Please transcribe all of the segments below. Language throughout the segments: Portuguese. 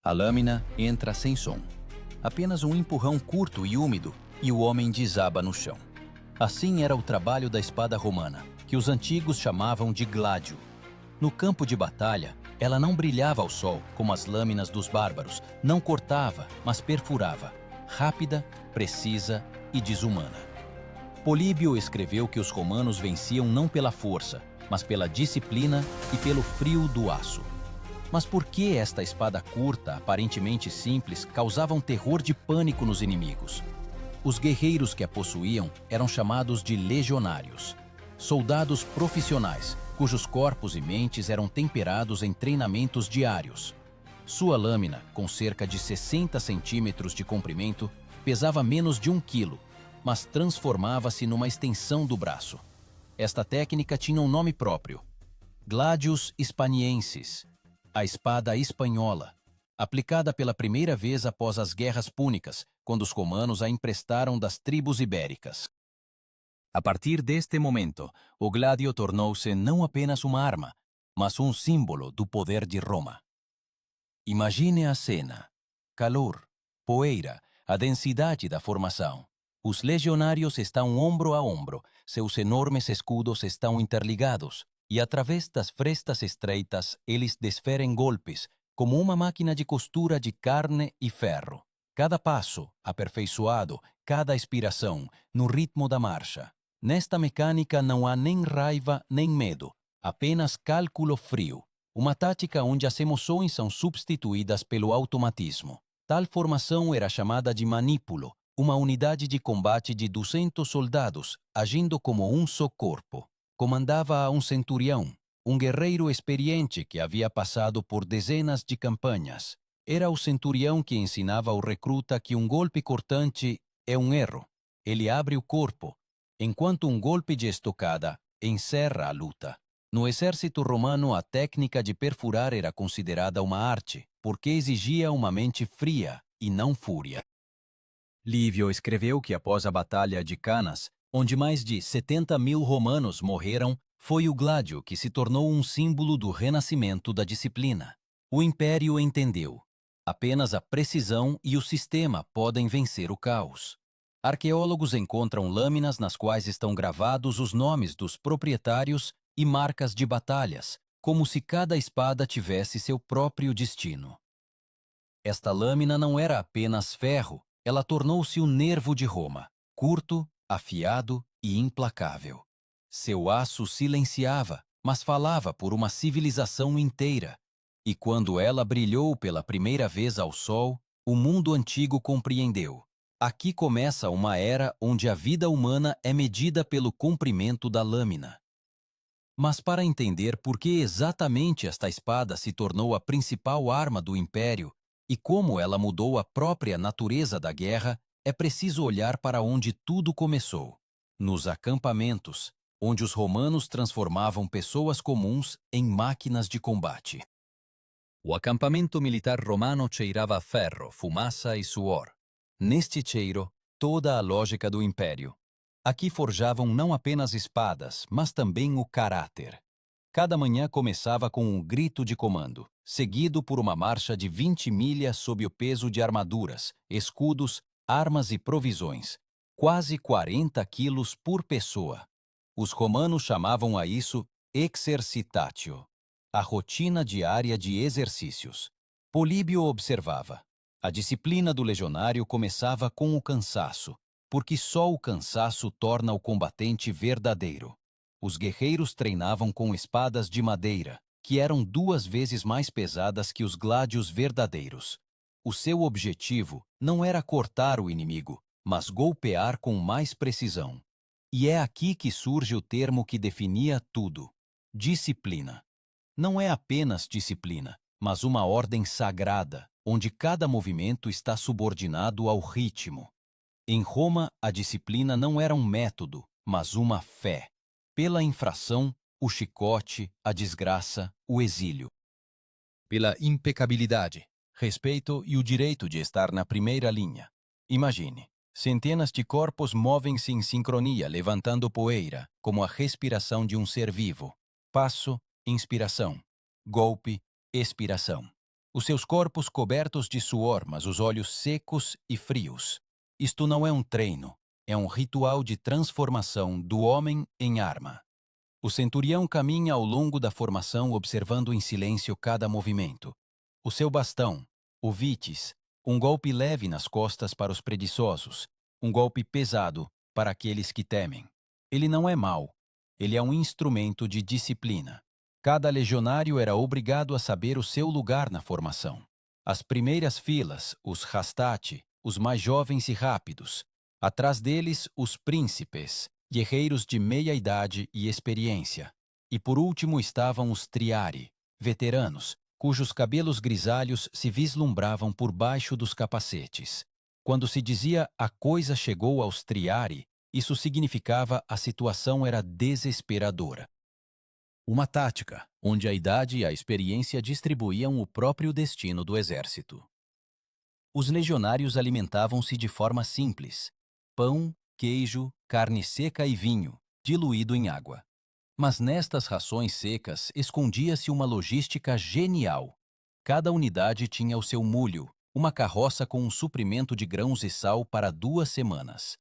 A lâmina entra sem som. Apenas um empurrão curto e úmido, e o homem desaba no chão. Assim era o trabalho da espada romana, que os antigos chamavam de gládio. No campo de batalha, ela não brilhava ao sol, como as lâminas dos bárbaros, não cortava, mas perfurava, rápida, precisa e desumana. Políbio escreveu que os romanos venciam não pela força, mas pela disciplina e pelo frio do aço. Mas por que esta espada curta, aparentemente simples, causava um terror de pânico nos inimigos? Os guerreiros que a possuíam eram chamados de legionários, soldados profissionais, cujos corpos e mentes eram temperados em treinamentos diários. Sua lâmina, com cerca de 60 centímetros de comprimento, pesava menos de 1 quilo, mas transformava-se numa extensão do braço. Esta técnica tinha um nome próprio: Gladius hispaniensis, a espada espanhola, aplicada pela primeira vez após as guerras púnicas, quando os romanos a emprestaram das tribos ibéricas. A partir deste momento, o gládio tornou-se não apenas uma arma, mas um símbolo do poder de Roma. Imagine a cena: calor, poeira, a densidade da formação. Os legionários estão ombro a ombro, seus enormes escudos estão interligados, e através das frestas estreitas eles desferem golpes, como uma máquina de costura de carne e ferro. Cada passo, aperfeiçoado, cada expiração, no ritmo da marcha. Nesta mecânica não há nem raiva nem medo, apenas cálculo frio, uma tática onde as emoções são substituídas pelo automatismo. Tal formação era chamada de manípulo, uma unidade de combate de 200 soldados, agindo como um só corpo. Comandava um centurião, um guerreiro experiente que havia passado por dezenas de campanhas. Era o centurião que ensinava ao recruta que um golpe cortante é um erro. Ele abre o corpo, enquanto um golpe de estocada encerra a luta. No exército romano, a técnica de perfurar era considerada uma arte, porque exigia uma mente fria e não fúria. Lívio escreveu que após a Batalha de Canas, onde mais de 70.000 romanos morreram, foi o gládio que se tornou um símbolo do renascimento da disciplina. O império entendeu: apenas a precisão e o sistema podem vencer o caos. Arqueólogos encontram lâminas nas quais estão gravados os nomes dos proprietários e marcas de batalhas, como se cada espada tivesse seu próprio destino. Esta lâmina não era apenas ferro, ela tornou-se o nervo de Roma, curto, afiado e implacável. Seu aço silenciava, mas falava por uma civilização inteira. E quando ela brilhou pela primeira vez ao sol, o mundo antigo compreendeu: aqui começa uma era onde a vida humana é medida pelo comprimento da lâmina. Mas para entender por que exatamente esta espada se tornou a principal arma do império e como ela mudou a própria natureza da guerra, é preciso olhar para onde tudo começou: nos acampamentos, onde os romanos transformavam pessoas comuns em máquinas de combate. O acampamento militar romano cheirava a ferro, fumaça e suor. Neste cheiro, toda a lógica do império. Aqui forjavam não apenas espadas, mas também o caráter. Cada manhã começava com um grito de comando, seguido por uma marcha de 20 milhas sob o peso de armaduras, escudos, armas e provisões, quase 40 quilos por pessoa. Os romanos chamavam a isso exercitatio, a rotina diária de exercícios. Políbio observava: a disciplina do legionário começava com o cansaço, porque só o cansaço torna o combatente verdadeiro. Os guerreiros treinavam com espadas de madeira, que eram 2 vezes mais pesadas que os gládios verdadeiros. O seu objetivo não era cortar o inimigo, mas golpear com mais precisão. E é aqui que surge o termo que definia tudo: disciplina. Não é apenas disciplina, mas uma ordem sagrada, onde cada movimento está subordinado ao ritmo. Em Roma, a disciplina não era um método, mas uma fé. Pela infração, o chicote, a desgraça, o exílio. Pela impecabilidade, respeito e o direito de estar na primeira linha. Imagine: centenas de corpos movem-se em sincronia, levantando poeira, como a respiração de um ser vivo. Passo, inspiração. Golpe, expiração. Os seus corpos cobertos de suor, mas os olhos secos e frios. Isto não é um treino, é um ritual de transformação do homem em arma. O centurião caminha ao longo da formação observando em silêncio cada movimento. O seu bastão, o vitis, um golpe leve nas costas para os preguiçosos, um golpe pesado para aqueles que temem. Ele não é mau, ele é um instrumento de disciplina. Cada legionário era obrigado a saber o seu lugar na formação. As primeiras filas, os hastati, os mais jovens e rápidos. Atrás deles, os príncipes, guerreiros de meia idade e experiência. E por último estavam os triari, veteranos, cujos cabelos grisalhos se vislumbravam por baixo dos capacetes. Quando se dizia a coisa chegou aos triari, isso significava a situação era desesperadora. Uma tática, onde a idade e a experiência distribuíam o próprio destino do exército. Os legionários alimentavam-se de forma simples: pão, queijo, carne seca e vinho, diluído em água. Mas nestas rações secas escondia-se uma logística genial. Cada unidade tinha o seu mulho, uma carroça com um suprimento de grãos e sal para 2 semanas.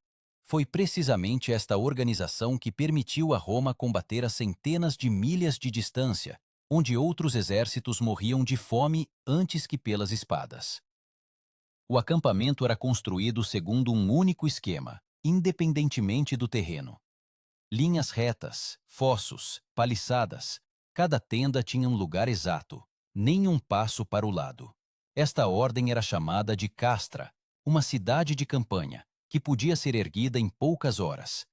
Foi precisamente esta organização que permitiu a Roma combater a centenas de milhas de distância, onde outros exércitos morriam de fome antes que pelas espadas. O acampamento era construído segundo um único esquema, independentemente do terreno. Linhas retas, fossos, paliçadas, cada tenda tinha um lugar exato, nem um passo para o lado. Esta ordem era chamada de castra, uma cidade de campanha, que podia ser erguida em poucas horas.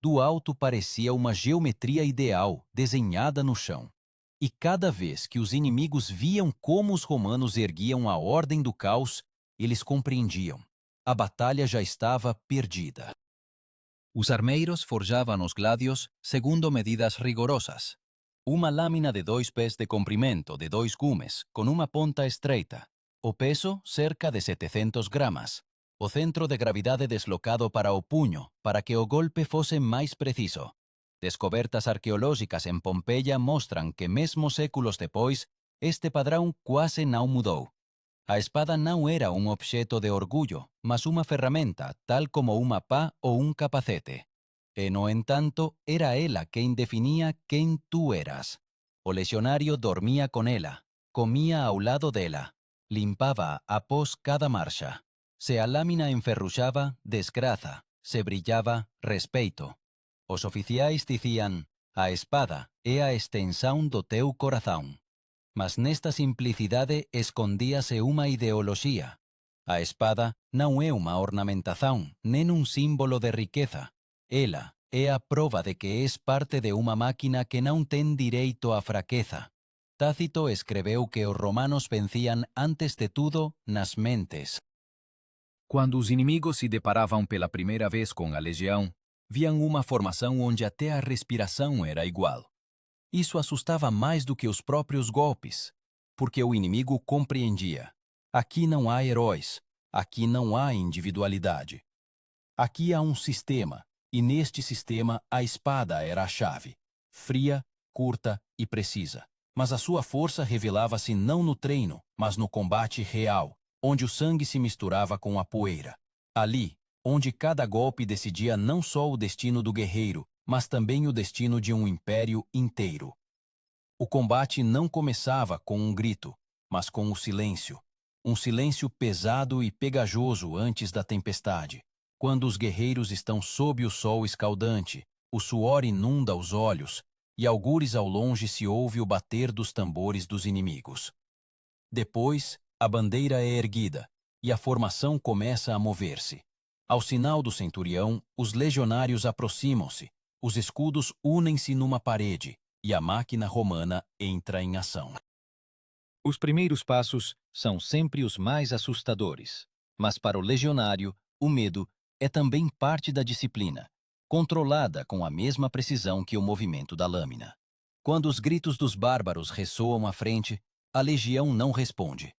Do alto parecia uma geometria ideal desenhada no chão. E cada vez que os inimigos viam como os romanos erguiam a ordem do caos, eles compreendiam. A batalha já estava perdida. Os armeiros forjavam os gladios segundo medidas rigorosas. Uma lâmina de 2 pés de comprimento de 2 gumes, com uma ponta estreita. O peso, cerca de 700 gramas. O centro de gravidade deslocado para o punho, para que o golpe fosse mais preciso. Descobertas arqueológicas em Pompeia mostram que mesmo séculos depois, este padrão quase não mudou. A espada não era um objeto de orgulho, mas uma ferramenta, tal como uma pá ou um capacete. E, no entanto, era ela quem definia quem tu eras. O legionário dormia com ela, comia ao lado dela, limpava após cada marcha. Se a lâmina enferrujava, desgraça. Se brilhava, respeito. Os oficiais diziam, a espada é a extensão do teu coração. Mas nesta simplicidade escondía-se uma ideologia. A espada não é uma ornamentação, nem um símbolo de riqueza. Ela é a prova de que és parte de uma máquina que não tem direito à fraqueza. Tácito escreveu que os romanos venciam antes de tudo nas mentes. Quando os inimigos se deparavam pela primeira vez com a legião, viam uma formação onde até a respiração era igual. Isso assustava mais do que os próprios golpes, porque o inimigo compreendia. Aqui não há heróis, aqui não há individualidade. Aqui há um sistema, e neste sistema a espada era a chave, fria, curta e precisa. Mas a sua força revelava-se não no treino, mas no combate real, onde o sangue se misturava com a poeira. Ali, onde cada golpe decidia não só o destino do guerreiro, mas também o destino de um império inteiro. O combate não começava com um grito, mas com o silêncio. Um silêncio pesado e pegajoso antes da tempestade. Quando os guerreiros estão sob o sol escaldante, o suor inunda os olhos, e algures ao longe se ouve o bater dos tambores dos inimigos. Depois, a bandeira é erguida, e a formação começa a mover-se. Ao sinal do centurião, os legionários aproximam-se, os escudos unem-se numa parede, e a máquina romana entra em ação. Os primeiros passos são sempre os mais assustadores, mas para o legionário, o medo é também parte da disciplina, controlada com a mesma precisão que o movimento da lâmina. Quando os gritos dos bárbaros ressoam à frente, a legião não responde.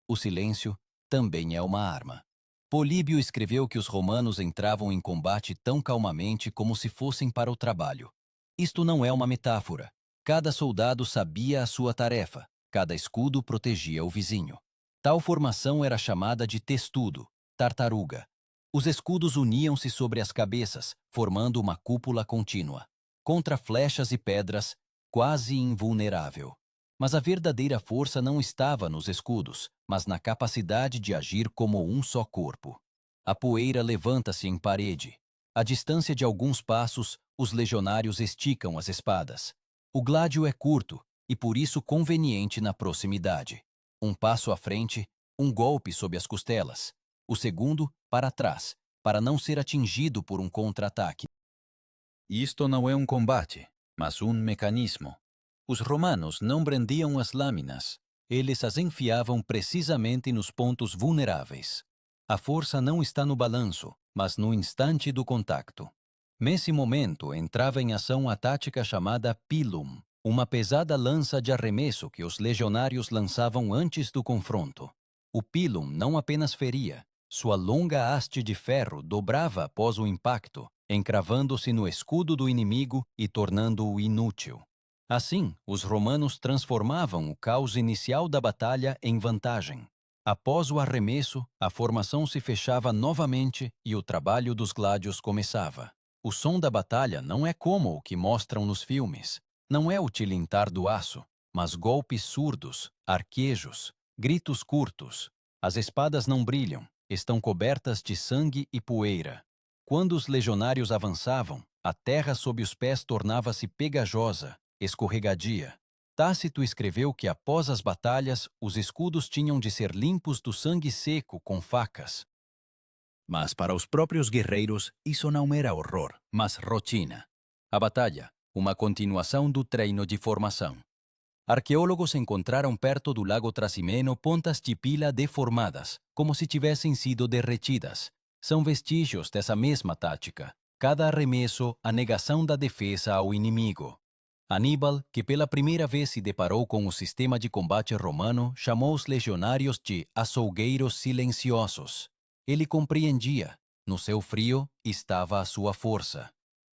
O silêncio também é uma arma. Políbio escreveu que os romanos entravam em combate tão calmamente como se fossem para o trabalho. Isto não é uma metáfora. Cada soldado sabia a sua tarefa, cada escudo protegia o vizinho. Tal formação era chamada de testudo, tartaruga. Os escudos uniam-se sobre as cabeças, formando uma cúpula contínua. Contra flechas e pedras, quase invulnerável. Mas a verdadeira força não estava nos escudos, mas na capacidade de agir como um só corpo. A poeira levanta-se em parede. À distância de alguns passos, os legionários esticam as espadas. O gládio é curto e por isso conveniente na proximidade. Um passo à frente, um golpe sob as costelas. O segundo, para trás, para não ser atingido por um contra-ataque. Isto não é um combate, mas um mecanismo. Os romanos não brandiam as lâminas, eles as enfiavam precisamente nos pontos vulneráveis. A força não está no balanço, mas no instante do contacto. Nesse momento entrava em ação a tática chamada pilum, uma pesada lança de arremesso que os legionários lançavam antes do confronto. O pilum não apenas feria, sua longa haste de ferro dobrava após o impacto, encravando-se no escudo do inimigo e tornando-o inútil. Assim, os romanos transformavam o caos inicial da batalha em vantagem. Após o arremesso, a formação se fechava novamente e o trabalho dos gládios começava. O som da batalha não é como o que mostram nos filmes. Não é o tilintar do aço, mas golpes surdos, arquejos, gritos curtos. As espadas não brilham, estão cobertas de sangue e poeira. Quando os legionários avançavam, a terra sob os pés tornava-se pegajosa, escorregadia. Tácito escreveu que após as batalhas, os escudos tinham de ser limpos do sangue seco com facas. Mas para os próprios guerreiros, isso não era horror, mas rotina. A batalha, uma continuação do treino de formação. Arqueólogos encontraram perto do lago Trasimeno pontas de pila deformadas, como se tivessem sido derretidas. São vestígios dessa mesma tática. Cada arremesso, a negação da defesa ao inimigo. Aníbal, que pela primeira vez se deparou com o sistema de combate romano, chamou os legionários de açougueiros silenciosos. Ele compreendia. No seu frio estava a sua força.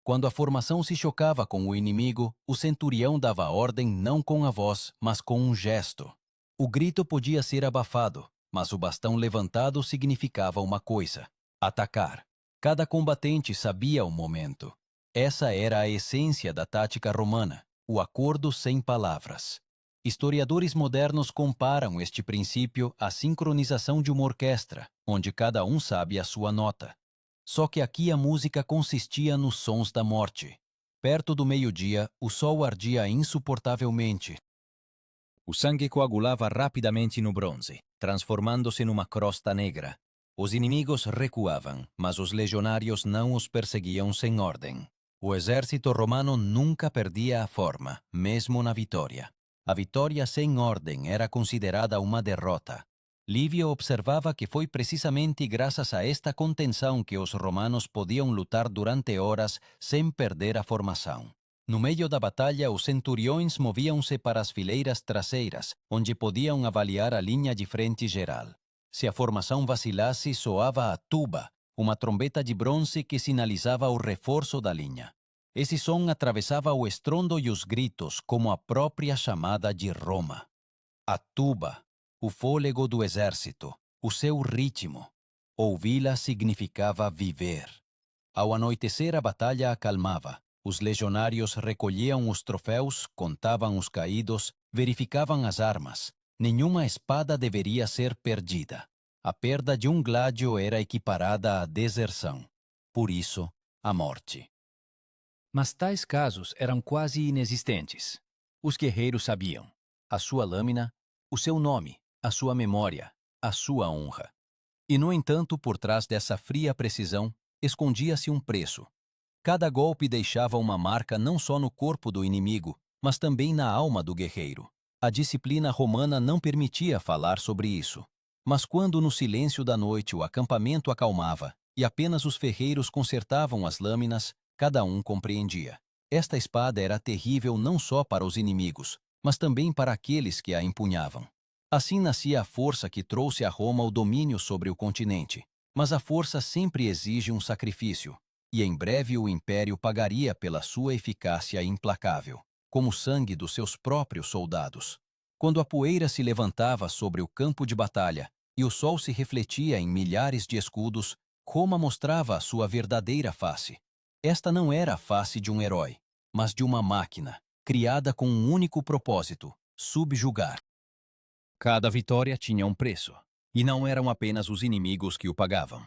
Quando a formação se chocava com o inimigo, o centurião dava ordem não com a voz, mas com um gesto. O grito podia ser abafado, mas o bastão levantado significava uma coisa: atacar. Cada combatente sabia o momento. Essa era a essência da tática romana, o acordo sem palavras. Historiadores modernos comparam este princípio à sincronização de uma orquestra, onde cada um sabe a sua nota. Só que aqui a música consistia nos sons da morte. Perto do meio-dia, o sol ardia insuportavelmente. O sangue coagulava rapidamente no bronze, transformando-se numa crosta negra. Os inimigos recuavam, mas os legionários não os perseguiam sem ordem. O exército romano nunca perdia a forma, mesmo na vitória. A vitória sem ordem era considerada uma derrota. Livio observava que foi precisamente graças a esta contenção que os romanos podiam lutar durante horas sem perder a formação. No meio da batalha, os centuriões moviam-se para as fileiras traseiras, onde podiam avaliar a linha de frente geral. Se a formação vacilasse, soava a tuba, uma trombeta de bronze que sinalizava o reforço da linha. Esse som atravessava o estrondo e os gritos como a própria chamada de Roma. A tuba, o fôlego do exército, o seu ritmo. Ouvi-la significava viver. Ao anoitecer, a batalha acalmava. Os legionários recolhiam os troféus, contavam os caídos, verificavam as armas. Nenhuma espada deveria ser perdida. A perda de um gládio era equiparada à deserção. Por isso, a morte. Mas tais casos eram quase inexistentes. Os guerreiros sabiam a sua lâmina, o seu nome, a sua memória, a sua honra. E, no entanto, por trás dessa fria precisão, escondia-se um preço. Cada golpe deixava uma marca não só no corpo do inimigo, mas também na alma do guerreiro. A disciplina romana não permitia falar sobre isso. Mas quando no silêncio da noite o acampamento acalmava e apenas os ferreiros consertavam as lâminas, cada um compreendia. Esta espada era terrível não só para os inimigos, mas também para aqueles que a empunhavam. Assim nascia a força que trouxe a Roma o domínio sobre o continente. Mas a força sempre exige um sacrifício, e em breve o império pagaria pela sua eficácia implacável, como o sangue dos seus próprios soldados. Quando a poeira se levantava sobre o campo de batalha e o sol se refletia em milhares de escudos, Roma mostrava a sua verdadeira face. Esta não era a face de um herói, mas de uma máquina, criada com um único propósito: subjugar. Cada vitória tinha um preço, e não eram apenas os inimigos que o pagavam.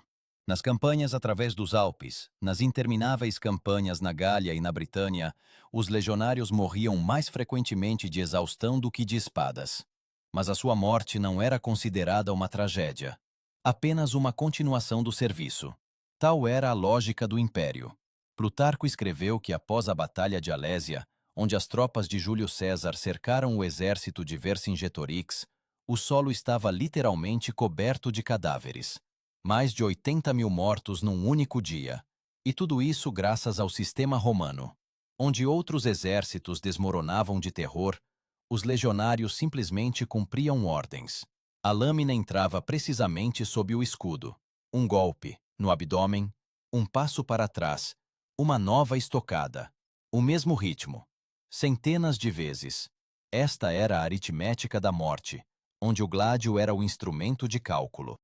Nas campanhas através dos Alpes, nas intermináveis campanhas na Gália e na Britânia, os legionários morriam mais frequentemente de exaustão do que de espadas. Mas a sua morte não era considerada uma tragédia, apenas uma continuação do serviço. Tal era a lógica do Império. Plutarco escreveu que após a Batalha de Alésia, onde as tropas de Júlio César cercaram o exército de Vercingetorix, o solo estava literalmente coberto de cadáveres. Mais de 80.000 mortos num único dia. E tudo isso graças ao sistema romano. Onde outros exércitos desmoronavam de terror, os legionários simplesmente cumpriam ordens. A lâmina entrava precisamente sob o escudo. Um golpe, no abdômen, um passo para trás, uma nova estocada. O mesmo ritmo. Centenas de vezes. Esta era a aritmética da morte, onde o gládio era o instrumento de cálculo.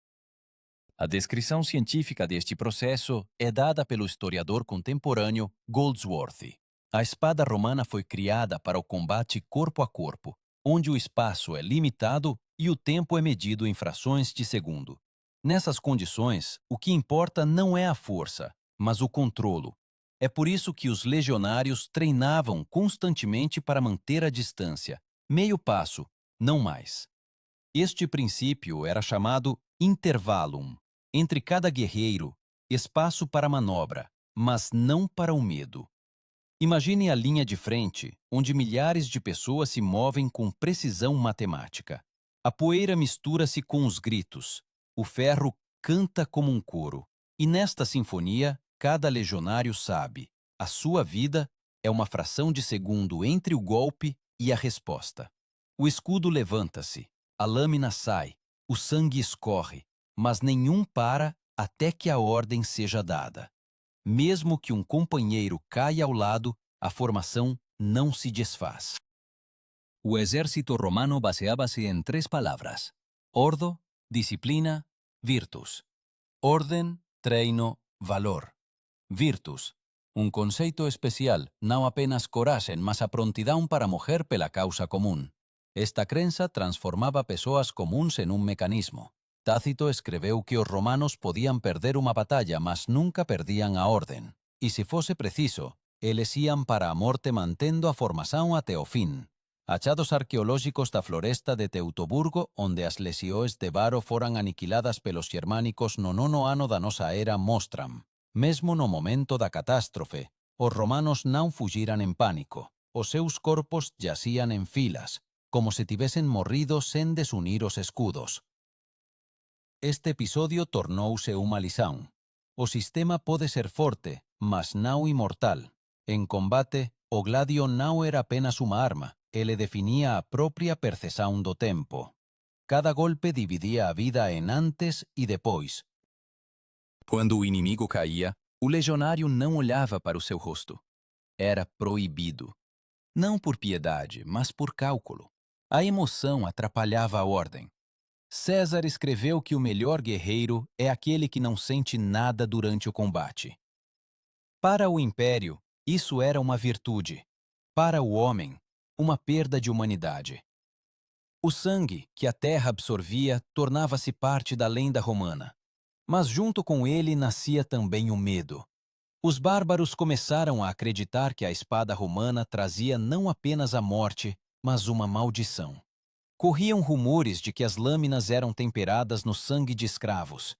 A descrição científica deste processo é dada pelo historiador contemporâneo Goldsworthy. A espada romana foi criada para o combate corpo a corpo, onde o espaço é limitado e o tempo é medido em frações de segundo. Nessas condições, o que importa não é a força, mas o controlo. É por isso que os legionários treinavam constantemente para manter a distância, meio passo, não mais. Este princípio era chamado intervalum. Entre cada guerreiro, espaço para manobra, mas não para o medo. Imagine a linha de frente, onde milhares de pessoas se movem com precisão matemática. A poeira mistura-se com os gritos. O ferro canta como um coro. E nesta sinfonia, cada legionário sabe: a sua vida é uma fração de segundo entre o golpe e a resposta. O escudo levanta-se, a lâmina sai, o sangue escorre, mas nenhum para até que a ordem seja dada. Mesmo que um companheiro caia ao lado, a formação não se desfaz. O exército romano baseava-se em 3 palavras: ordo, disciplina, virtus. Ordem, treino, valor. Virtus, um conceito especial, não apenas coragem, mas a prontidão para morrer pela causa comum. Esta crença transformava pessoas comuns em um mecanismo. Tácito escreveu que os romanos podiam perder uma batalha, mas nunca perdiam a ordem. E se fosse preciso, eles iam para a morte mantendo a formação até o fim. Achados arqueológicos da floresta de Teutoburgo, onde as legiões de Varo foram aniquiladas pelos germânicos no 9º ano da nossa era, mostram. Mesmo no momento da catástrofe, os romanos não fugiram em pânico. Os seus corpos jaciam em filas, como se tivessem morrido sem desunir os escudos. Este episodio tornouse uma lição. O sistema pode ser forte, mas não imortal. En combate, o gladio não era apenas uma arma, ele definia a própria percepção do tempo. Cada golpe dividia a vida em antes e depois. Quando o inimigo caía, o legionário não olhava para o seu rosto. Era proibido. Não por piedade, mas por cálculo. A emoção atrapalhava a ordem. César escreveu que o melhor guerreiro é aquele que não sente nada durante o combate. Para o império, isso era uma virtude. Para o homem, uma perda de humanidade. O sangue que a terra absorvia tornava-se parte da lenda romana. Mas junto com ele nascia também o medo. Os bárbaros começaram a acreditar que a espada romana trazia não apenas a morte, mas uma maldição. Corriam rumores de que as lâminas eram temperadas no sangue de escravos.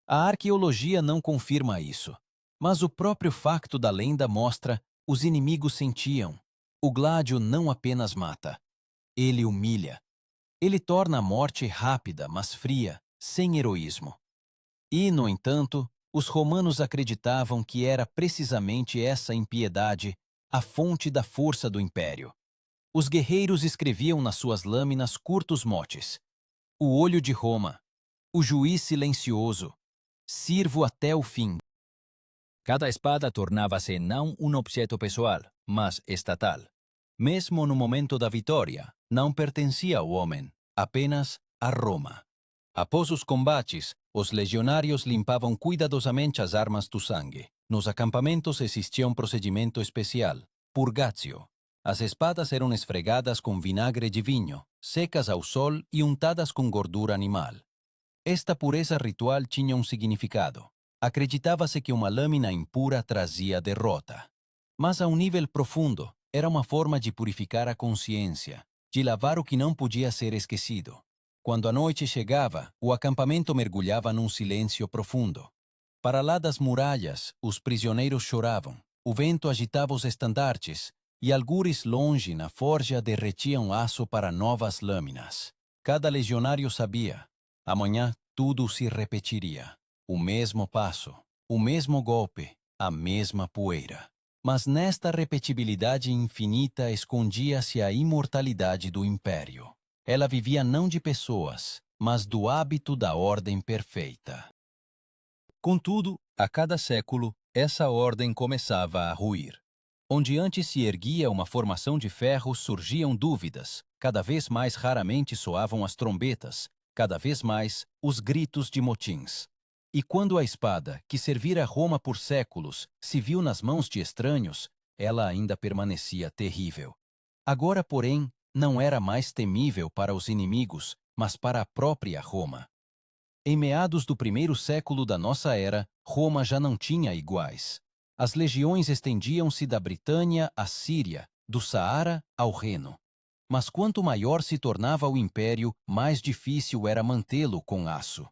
A arqueologia não confirma isso, mas o próprio facto da lenda mostra: os inimigos sentiam. O gládio não apenas mata, ele humilha. Ele torna a morte rápida, mas fria, sem heroísmo. E, no entanto, os romanos acreditavam que era precisamente essa impiedade a fonte da força do império. Os guerreiros escreviam nas suas lâminas curtos motes: o olho de Roma, o juiz silencioso, sirvo até o fim. Cada espada tornava-se não um objeto pessoal, mas estatal. Mesmo no momento da vitória, não pertencia ao homem, apenas a Roma. Após os combates, os legionários limpavam cuidadosamente as armas do sangue. Nos acampamentos existia um procedimento especial, purgatio. As espadas eram esfregadas com vinagre de vinho, secas ao sol e untadas com gordura animal. Esta pureza ritual tinha um significado. Acreditava-se que uma lâmina impura trazia derrota. Mas a um nível profundo, era uma forma de purificar a consciência, de lavar o que não podia ser esquecido. Quando a noite chegava, o acampamento mergulhava num silêncio profundo. Para lá das muralhas, os prisioneiros choravam, o vento agitava os estandartes, e algures longe na forja derretiam aço para novas lâminas. Cada legionário sabia, amanhã tudo se repetiria. O mesmo passo, o mesmo golpe, a mesma poeira. Mas nesta repetibilidade infinita escondia-se a imortalidade do império. Ela vivia não de pessoas, mas do hábito da ordem perfeita. Contudo, a cada século, essa ordem começava a ruir. Onde antes se erguia uma formação de ferro, surgiam dúvidas. Cada vez mais raramente soavam as trombetas, cada vez mais os gritos de motins. E quando a espada, que servira Roma por séculos, se viu nas mãos de estranhos, ela ainda permanecia terrível. Agora, porém, não era mais temível para os inimigos, mas para a própria Roma. Em meados do primeiro século da nossa era, Roma já não tinha iguais. As legiões estendiam-se da Britânia à Síria, do Saara ao Reno. Mas quanto maior se tornava o império, mais difícil era mantê-lo com aço.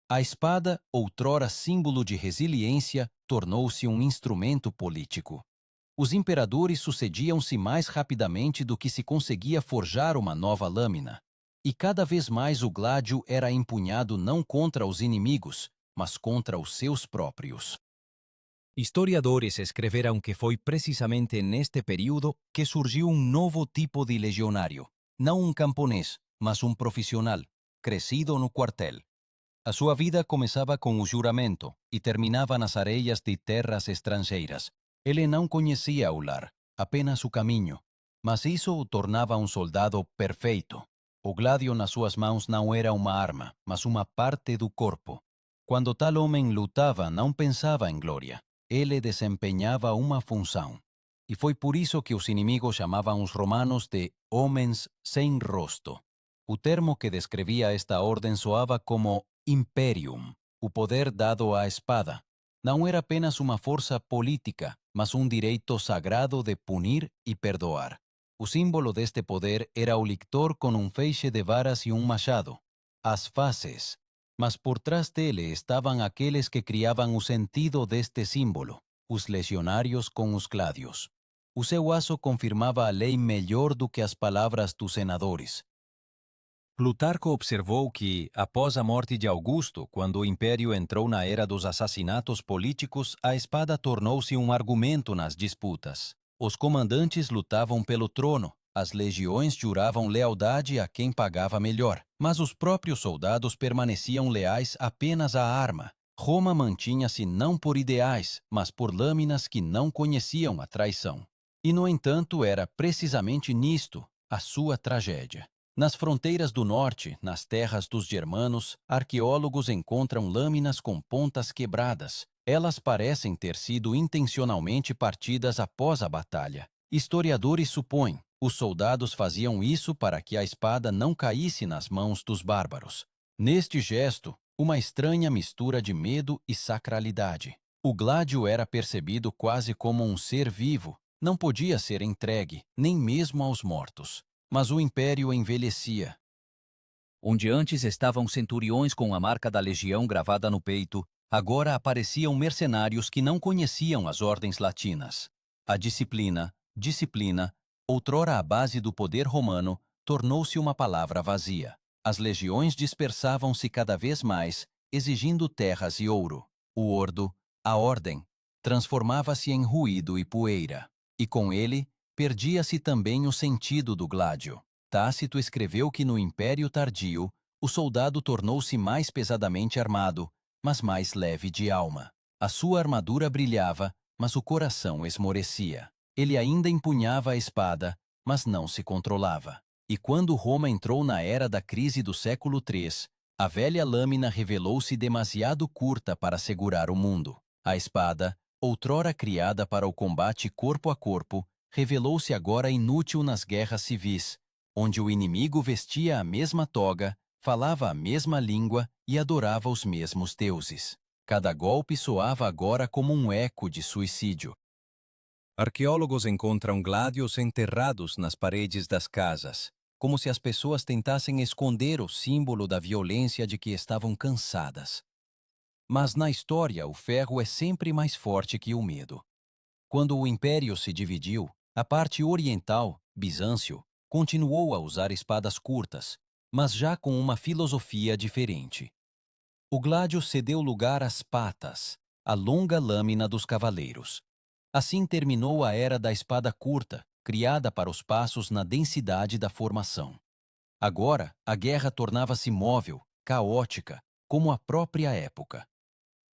A espada, outrora símbolo de resiliência, tornou-se um instrumento político. Os imperadores sucediam-se mais rapidamente do que se conseguia forjar uma nova lâmina. E cada vez mais o gládio era empunhado não contra os inimigos, mas contra os seus próprios. Historiadores escreveram que foi precisamente neste período que surgiu um novo tipo de legionário. Não um camponês, mas um profissional, crescido no quartel. A sua vida começava com o juramento e terminava nas areias de terras estrangeiras. Ele não conhecia o lar, apenas o caminho, mas isso o tornava um soldado perfeito. O gládio nas suas mãos não era uma arma, mas uma parte do corpo. Quando tal homem lutava, não pensava em glória. Ele desempenhava uma função. E foi por isso que os inimigos chamavam os romanos de homens sem rosto. O termo que descrevia esta ordem soava como imperium, o poder dado à espada. Não era apenas uma força política, mas um direito sagrado de punir e perdoar. O símbolo deste poder era o lictor com um feixe de varas e um machado, as faces. Mas por trás dele estavam aqueles que criavam o sentido deste símbolo, os legionários com os gládios. O seu aço confirmava a lei melhor do que as palavras dos senadores. Plutarco observou que, após a morte de Augusto, quando o império entrou na era dos assassinatos políticos, a espada tornou-se um argumento nas disputas. Os comandantes lutavam pelo trono, as legiões juravam lealdade a quem pagava melhor, mas os próprios soldados permaneciam leais apenas à arma. Roma mantinha-se não por ideais, mas por lâminas que não conheciam a traição. E, no entanto, era precisamente nisto a sua tragédia. Nas fronteiras do norte, nas terras dos germanos, arqueólogos encontram lâminas com pontas quebradas. Elas parecem ter sido intencionalmente partidas após a batalha. Historiadores supõem, os soldados faziam isso para que a espada não caísse nas mãos dos bárbaros. Neste gesto, uma estranha mistura de medo e sacralidade. O gládio era percebido quase como um ser vivo, não podia ser entregue, nem mesmo aos mortos. Mas o império envelhecia. Onde antes estavam centuriões com a marca da legião gravada no peito, agora apareciam mercenários que não conheciam as ordens latinas. A disciplina, outrora a base do poder romano, tornou-se uma palavra vazia. As legiões dispersavam-se cada vez mais, exigindo terras e ouro. O ordo, a ordem, transformava-se em ruído e poeira. E com ele, perdia-se também o sentido do gládio. Tácito escreveu que no Império Tardio, o soldado tornou-se mais pesadamente armado, mas mais leve de alma. A sua armadura brilhava, mas o coração esmorecia. Ele ainda empunhava a espada, mas não se controlava. E quando Roma entrou na era da crise do século III, a velha lâmina revelou-se demasiado curta para segurar o mundo. A espada, outrora criada para o combate corpo a corpo, revelou-se agora inútil nas guerras civis, onde o inimigo vestia a mesma toga, falava a mesma língua e adorava os mesmos deuses. Cada golpe soava agora como um eco de suicídio. Arqueólogos encontram gládios enterrados nas paredes das casas, como se as pessoas tentassem esconder o símbolo da violência de que estavam cansadas. Mas na história, o ferro é sempre mais forte que o medo. Quando o império se dividiu, a parte oriental, Bizâncio, continuou a usar espadas curtas, mas já com uma filosofia diferente. O gládio cedeu lugar às patas, a longa lâmina dos cavaleiros. Assim terminou a era da espada curta, criada para os passos na densidade da formação. Agora, a guerra tornava-se móvel, caótica, como a própria época.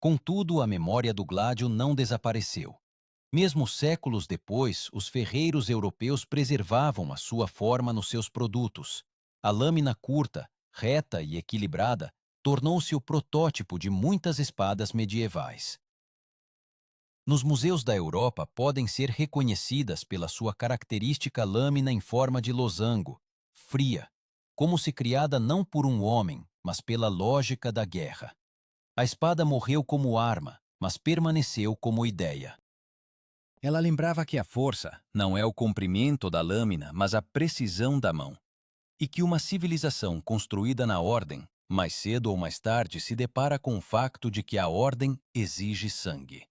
Contudo, a memória do gládio não desapareceu. Mesmo séculos depois, os ferreiros europeus preservavam a sua forma nos seus produtos. A lâmina curta, reta e equilibrada tornou-se o protótipo de muitas espadas medievais. Nos museus da Europa podem ser reconhecidas pela sua característica lâmina em forma de losango, fria, como se criada não por um homem, mas pela lógica da guerra. A espada morreu como arma, mas permaneceu como ideia. Ela lembrava que a força não é o comprimento da lâmina, mas a precisão da mão. E que uma civilização construída na ordem, mais cedo ou mais tarde, se depara com o facto de que a ordem exige sangue.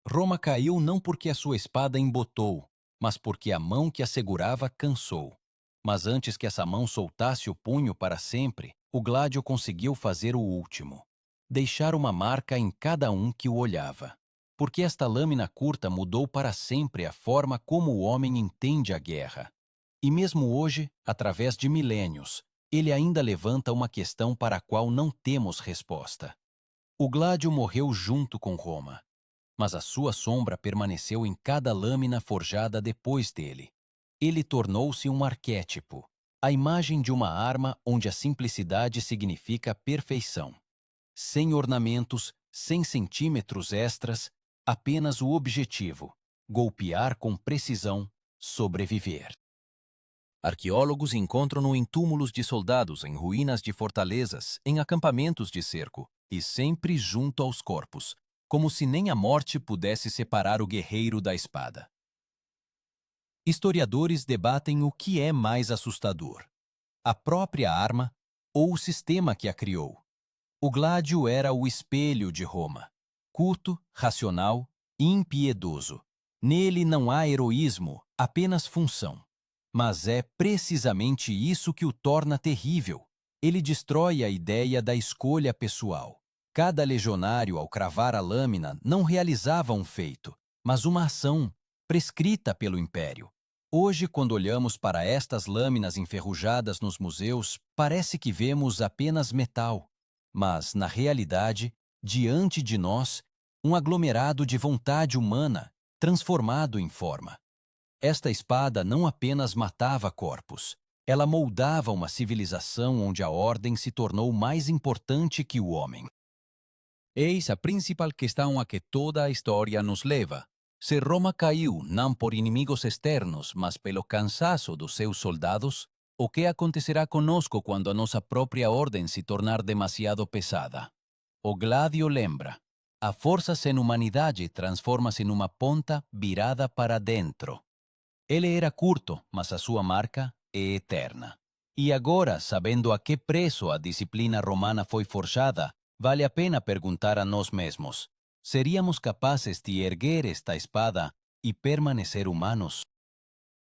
Roma caiu não porque a sua espada embotou, mas porque a mão que a segurava cansou. Mas antes que essa mão soltasse o punho para sempre, o gládio conseguiu fazer o último. Deixar uma marca em cada um que o olhava. Porque esta lâmina curta mudou para sempre a forma como o homem entende a guerra. E mesmo hoje, através de milênios, ele ainda levanta uma questão para a qual não temos resposta. O gládio morreu junto com Roma, mas a sua sombra permaneceu em cada lâmina forjada depois dele. Ele tornou-se um arquétipo, a imagem de uma arma onde a simplicidade significa perfeição. Sem ornamentos, sem centímetros extras, apenas o objetivo: golpear com precisão, sobreviver. Arqueólogos encontram-no em túmulos de soldados, em ruínas de fortalezas, em acampamentos de cerco, e sempre junto aos corpos, como se nem a morte pudesse separar o guerreiro da espada. Historiadores debatem o que é mais assustador: a própria arma ou o sistema que a criou. O gládio era o espelho de Roma, culto, racional e impiedoso. Nele não há heroísmo, apenas função. Mas é precisamente isso que o torna terrível. Ele destrói a ideia da escolha pessoal. Cada legionário, ao cravar a lâmina, não realizava um feito, mas uma ação, prescrita pelo império. Hoje, quando olhamos para estas lâminas enferrujadas nos museus, parece que vemos apenas metal. Mas, na realidade, diante de nós, um aglomerado de vontade humana, transformado em forma. Esta espada não apenas matava corpos, ela moldava uma civilização onde a ordem se tornou mais importante que o homem. Eis a principal questão a que toda a história nos leva. Se Roma caiu não por inimigos externos, mas pelo cansaço dos seus soldados, o que acontecerá conosco quando a nossa própria ordem se tornar demasiado pesada? O gládio lembra: a força sem humanidade transforma-se numa ponta virada para dentro. Ele era curto, mas a sua marca é eterna. E agora, sabendo a que preço a disciplina romana foi forjada, vale a pena perguntar a nós mesmos: seríamos capazes de erguer esta espada e permanecer humanos?